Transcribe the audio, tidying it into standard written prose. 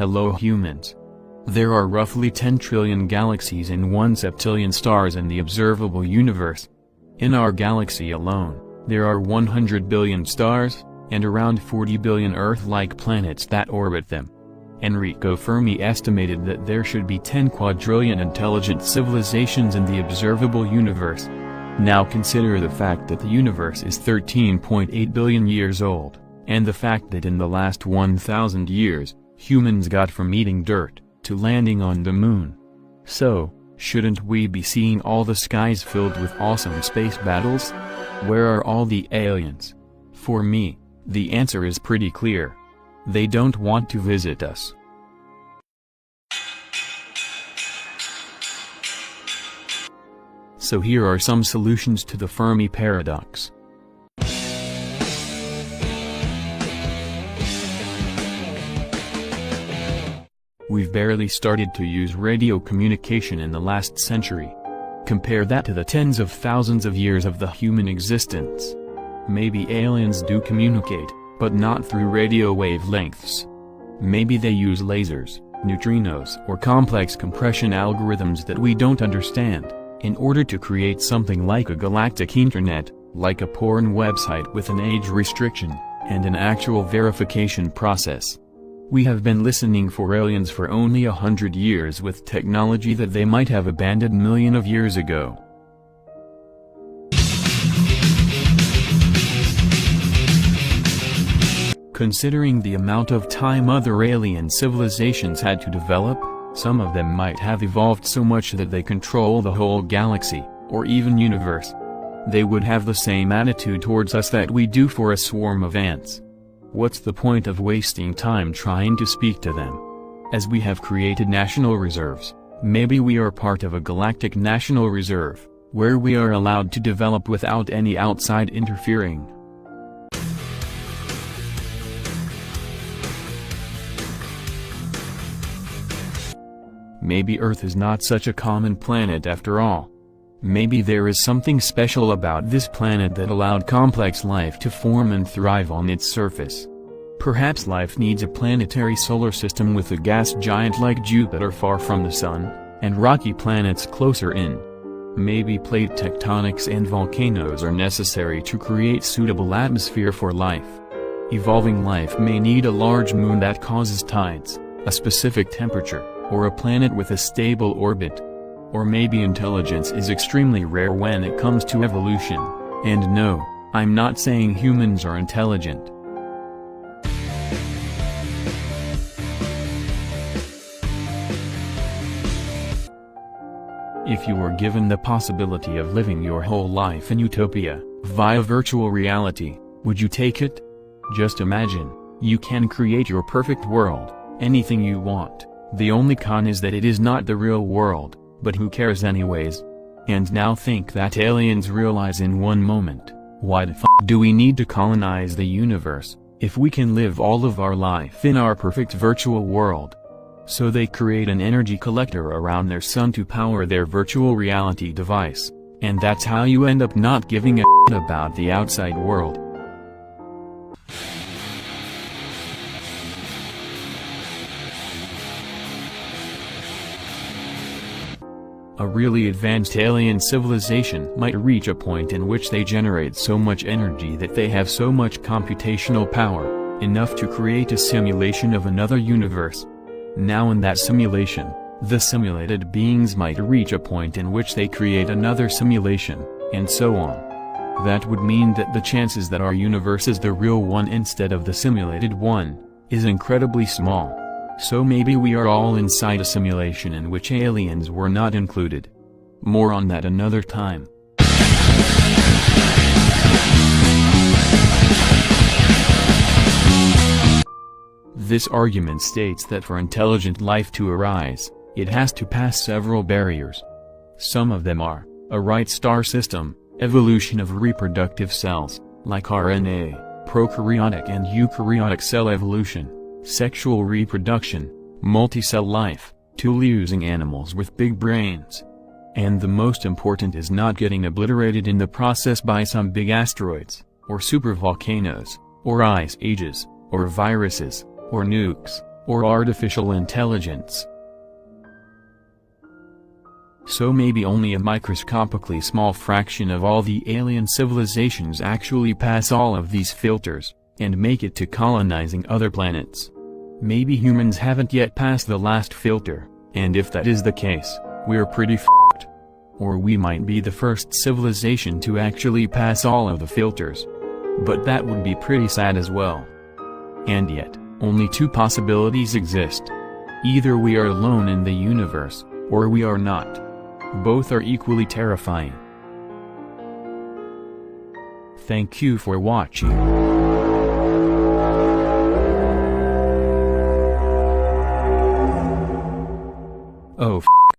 Hello humans. There are roughly 10 trillion galaxies and 1 septillion stars in the observable universe. In our galaxy alone, there are 100 billion stars, and around 40 billion Earth-like planets that orbit them. Enrico Fermi estimated that there should be 10 quadrillion intelligent civilizations in the observable universe. Now consider the fact that the universe is 13.8 billion years old, and the fact that in the last 1,000 years, humans got from eating dirt to landing on the moon. So, shouldn't we be seeing all the skies filled with awesome space battles? Where are all the aliens? For me, the answer is pretty clear. They don't want to visit us. So here are some solutions to the Fermi paradox. We've barely started to use radio communication in the last century. Compare that to the tens of thousands of years of the human existence. Maybe aliens do communicate, but not through radio wavelengths. Maybe they use lasers, neutrinos, or complex compression algorithms that we don't understand, in order to create something like a galactic internet, like a porn website with an age restriction, and an actual verification process. We have been listening for aliens for only 100 years with technology that they might have abandoned millions of years ago. Considering the amount of time other alien civilizations had to develop, some of them might have evolved so much that they control the whole galaxy, or even universe. They would have the same attitude towards us that we do for a swarm of ants. What's the point of wasting time trying to speak to them? As we have created national reserves, maybe we are part of a galactic national reserve, where we are allowed to develop without any outside interfering. Maybe Earth is not such a common planet after all. Maybe there is something special about this planet that allowed complex life to form and thrive on its surface. Perhaps life needs a planetary solar system with a gas giant like Jupiter far from the Sun, and rocky planets closer in. Maybe plate tectonics and volcanoes are necessary to create suitable atmosphere for life. Evolving life may need a large moon that causes tides, a specific temperature, or a planet with a stable orbit. Or maybe intelligence is extremely rare when it comes to evolution, and no, I'm not saying humans are intelligent. If you were given the possibility of living your whole life in utopia, via virtual reality, would you take it? Just imagine, you can create your perfect world, anything you want. The only con is that it is not the real world. But who cares anyways? And now think that aliens realize in one moment, why the f*** do we need to colonize the universe, if we can live all of our life in our perfect virtual world? So they create an energy collector around their sun to power their virtual reality device, and that's how you end up not giving a shit about the outside world. A really advanced alien civilization might reach a point in which they generate so much energy that they have so much computational power, enough to create a simulation of another universe. Now in that simulation, the simulated beings might reach a point in which they create another simulation, and so on. That would mean that the chances that our universe is the real one instead of the simulated one, is incredibly small. So maybe we are all inside a simulation in which aliens were not included. More on that another time. This argument states that for intelligent life to arise, it has to pass several barriers. Some of them are, a right star system, evolution of reproductive cells, like RNA, prokaryotic and eukaryotic cell evolution, sexual reproduction, multicell life, tool-using animals with big brains. And the most important is not getting obliterated in the process by some big asteroids, or supervolcanoes, or ice ages, or viruses, or nukes, or artificial intelligence. So maybe only a microscopically small fraction of all the alien civilizations actually pass all of these filters, and make it to colonizing other planets. Maybe humans haven't yet passed the last filter, and if that is the case, we're pretty f***ed. Or we might be the first civilization to actually pass all of the filters. But that would be pretty sad as well. And yet, only two possibilities exist. Either we are alone in the universe, or we are not. Both are equally terrifying. Thank you for watching. Oh